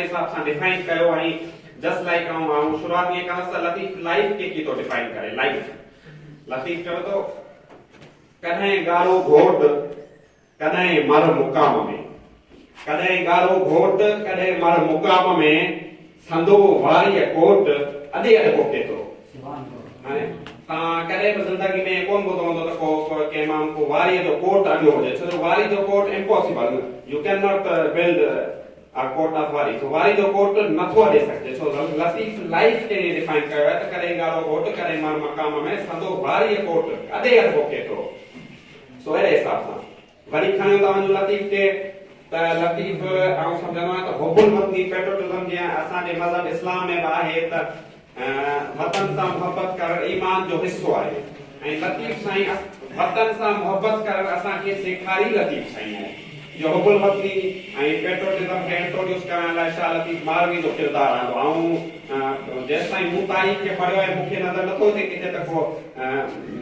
हिसाब सां डिफाइन कयो ऐं जस्ट लाइक ऐं शुरुआत में कहां लतीफ लाइफ के की तो डिफाइन करे लाइफ लतीफ चयो तो कॾहिं गारो घोट कॾहिं मर मुकाम में कॾहिं गारो घोट कॾहिं मर मुकाम में संदो वारी कोट अॾे अॾ पोके थो हाणे तव्हां कॾहिं बि ज़िंदगी में कोन ॿुधो हूंदो त को कंहिं माण्हू को वारीअ जो कोट अॾियो हुजे छो जो वारी जो कोट impossible you can not build a court of wari so wari jo court नथो अॾे सघिजे छो लतीफ लाइफ खे डिफाइन कयो आहे त कॾहिं गारो घोट कॾहिं मर मकाम में संदो वारी कोट अॾे अॾ पोके थो सो अहिड़े हिसाब सां वरी खणियो था वञूं लतीफ खे त लतीफ ऐं सम्झंदो आहियां त हुबुल वतनी पेट्रोटिज्म जीअं असांजे मज़हब इस्लाम में बि आहे त वतन सां मोहबत करणु ईमान जो हिसो आहे ऐं लतीफ साईं वतन सां मोहबत करणु असांखे सेखारी लतीफ साईं आहे जो हुबुल वतनी ऐं पेट्रोटिज्म खे इंट्रोड्यूस करण लाइ शाह लतीफ मालवी जो किरदारु रहंदो ऐं जेसिताईं मूं तारीख़ खे पढ़ियो आहे मूंखे नज़र नथो अचे किथे त को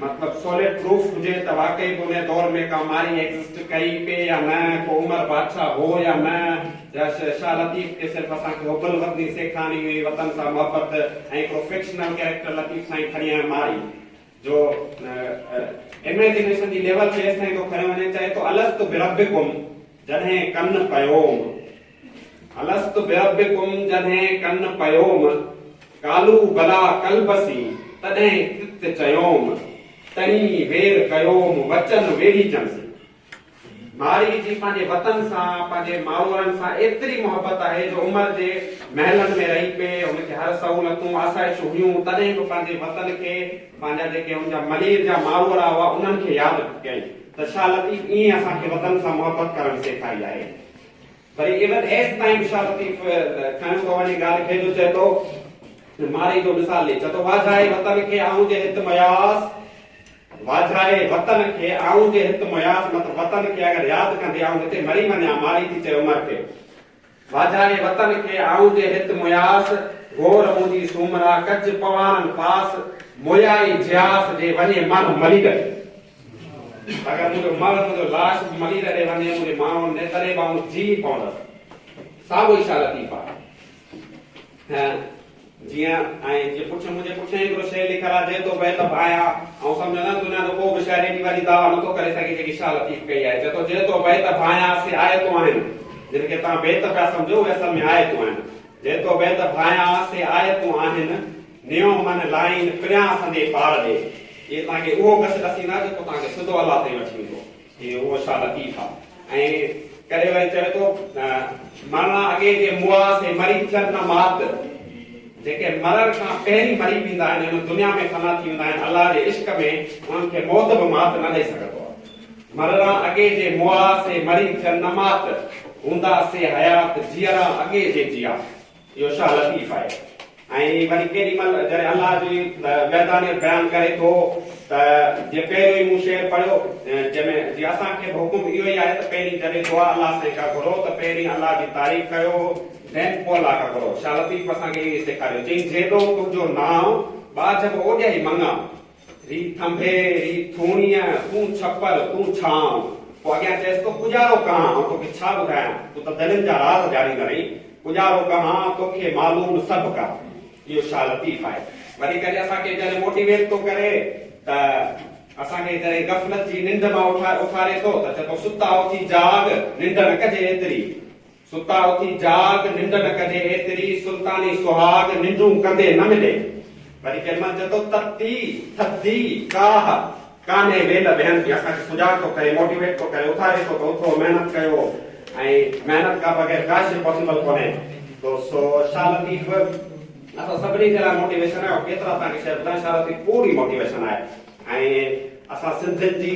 मतिलबु सॉलिड प्रूफ हुजे त वाकई उन दौर में का मारी एग्जिस्ट कई पे या न को उमर बादशाह हो या न शाह लतीफ खे सिर्फ़ु असांखे हुबुल वतनी सेखारी हुई वतन सां मोहबत ऐं हिकिड़ो फिक्शनल कैरेक्टर लतीफ साईं खणी आया मारी जो इमेजिनेशन जी लेवल ते एसिताईं थो खणियो वञे चए थो अलस्तु बिरब्बिकुम जॾहिं कन पयोम अलस्तु बिरब्बिकुम जॾहिं कन पयोम कालू बला कलबसी तॾहिं तित चयोम तणी वेर कयोम वचन वेड़ी चंसी मारी जी पंहिंजे वतन सां पंहिंजे माउरनि सां एतिरी मोहबत आहे जो उमिरि जे महलनि में रही पे हुनखे हर सहूलतूं आसाइशूं हुयूं तॾहिं बि पंहिंजे वतन खे पंहिंजा जेके हुनजा मलीर जा माउर हुआ उन्हनि खे यादि कई त शाह लतीफ ईअं असांखे वतन सां मोहबत करणु सेखारी आहे वरी इवन एस ताईं बि शाह लतीफ खणियो थो वञे ॻाल्हि खे जो चए थो मारी जो मिसाल ॾे चए थो वाझाए वतन खे आऊं जे हित मयास वाझाए वतन खे आऊं जे हित मयास मतिलबु वतन खे अगरि यादि कंदे आऊं हिते मरी वञा मारी थी चए उमिरि खे वाझाए वतन खे आऊं जे हित मयास गोर मुंहिंजी सूमरा कच पवारनि पास मोयाई जियास जे वञे मन मली करे अगर मुझे मर मुझे लाश मली रहे वने मुझे मां ने तरे बाऊ जी पवंदसि साॻियो ई शाह लतीफ आहे जीअं ऐं जे पुछ मुंहिंजे पुठियां हिकिड़ो शइ लिखियलु आहे जे तो बैत आया ऐं सम्झंदा दुनिया जो को बि शायदि एॾी वॾी दावा नथो करे सघे जेकी शाह लतीफ कई आहे चए थो जे तो बैत भाया से आयतूं आहिनि जिनखे तव्हां बेत पिया सम्झो उहे असल में आयतूं आहिनि जे तो बैत भाया से आयतूं आहिनि नियो मन लाइन पिरियां संदे पार ॾे ये तव्हांखे उहो कस ॾसींदा जेको तव्हांखे सिधो अलाह ताईं वठी वेंदो इहो उहो शाह लतीफ आहे ऐं करे वरी चए थो माना अॻे जे मुआ से मरी थियनि न मात जेके मरण खां पहिरीं मरी वेंदा आहिनि हिन दुनिया में फना थी वेंदा आहिनि अलाह जे इश्क में उन्हनि खे मौत बि मात न ॾेई सघंदो आहे मरणा अॻे जे मुआ से मरी थियनि न मात हूंदा से हयात जीअरा अॻे जे जिया इहो शाह लतीफ आहे ऐं वरी केॾी महिल जॾहिं अलाह जी वैधानियत बयानु करे थो त जे पहिरियों ई मूं शेर पढ़ियो जंहिंमें जीअं असांखे हुकुम इहो ई आहे त पहिरीं जॾहिं दुआ अलाह सां खां घुरो त पहिरीं अलाह जी तारीफ़ कयो देन पोइ अलाह खां घुरो शाह लतीफ असांखे इहो सेखारियो चई जेॾो तुंहिंजो नाव बाज बि ओॾे ई मंगा री थंभे री थूणीअ तूं छपर तूं छांव पोइ अॻियां चएसि तो गुजारो कहां ऐं तोखे छा ॿुधायां तूं त दिलनि जा राज़ ॼाणींदा रही गुजारो कहां तोखे मालूम सभु का इहो शाह लतीफ आहे वरी करे असांखे जॾहिं मोटिवेट थो करे त असांखे जॾहिं गफ़लत जी निंड मां उथारे थो त चए थो सुता उथी जाग निंड न कजे एतिरी सुता उथी जाग निंड न कजे एतिरी सुल्तानी सुहाग निंडूं कंदे न मिले वरी कंहिं महिल चए थो तती थधी काह कान्हे वेल बहन बि असांखे सुञाण थो करे मोटिवेट थो करे उथारे थो त उथो महिनत कयो ऐं महिनत खां बग़ैर का शइ पॉसिबल कोन्हे तो सो शाह लतीफ असां सभिनी जे लाइ मोटिवेशन आहे केतिरा तव्हांखे शइ ॿुधायां शाह लतीफ पूरी मोटिवेशन आहे ऐं असां सिंधियुनि जी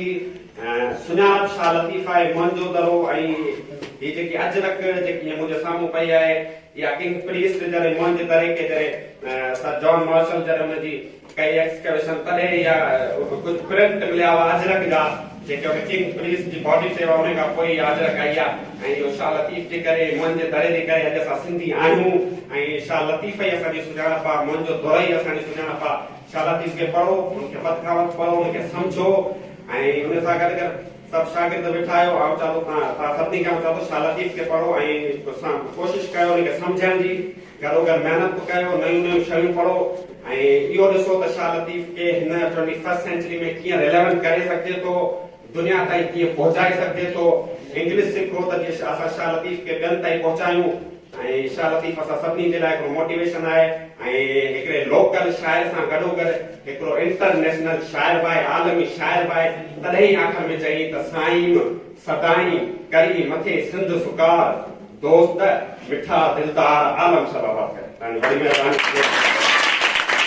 सुञाणप शाह लतीफ आहे मुंहिंजो दरो ऐं हीअ जेकी अजरक जेकी मुंहिंजे साम्हूं पई आहे या किंग प्रीस्ट जॾहिं मुंहिंजे तरीक़े जॾहिं सर जॉन मार्शल जॾहिं हुनजी कई एक्सकवेशन तॾहिं या कुझु प्रिंट मिलिया हुआ अजरक जा जेके किंग प्रीस्ट जी बॉडी ते हुआ उन खां पोइ अजरक आई आहे ऐं इहो शाह लतीफ जे करे मुंहिंजे दरे जे करे अॼु असां सिंधी आहियूं ऐं शाह लतीफ ई असांजी सुञाणप आहे मुंहिंजो दौर ई असांजी सुञाणप आहे शाह लतीफ खे पढ़ो हुनखे वधि खां वधि पढ़ो हुनखे सम्झो ऐं हुन सां गॾु गॾु सब शागिर्द वेठा आहियो ऐं चालो तव्हां सभिनी खां चालो शाह लतीफ़ खे पढ़ो ऐं कोशिशि कयो उनखे सम्झण जी गॾो गॾु महिनत कयो नयूं नयूं शयूं पढ़ो ऐं इहो ॾिसो त शाह लतीफ़ खे हिन 21st सेंचुरी में कीअं रिलेवेंट करे सघिजे थो दुनिया ताईं कीअं पहुचाए सघिजे थो इंग्लिश सिखो त जीअं असां शाह लतीफ़ खे ॿियनि ताईं पहुचायूं ऐं शाह लतीफ़ असां सभिनी जे लाइ हिकिड़ो मोटिवेशन आहे ऐं हिकिड़े लोकल शाइर सां गॾोगॾु हिकिड़ो इंटरनेशनल शाइर बि आहे आलमी शाइर बि आहे तॾहिं आख़िर में चई त साईं सदाई करी मथे सिंध सुकार दोस्त मिठा दिलदार आलम सलावत करे। वॾी महिरबानी।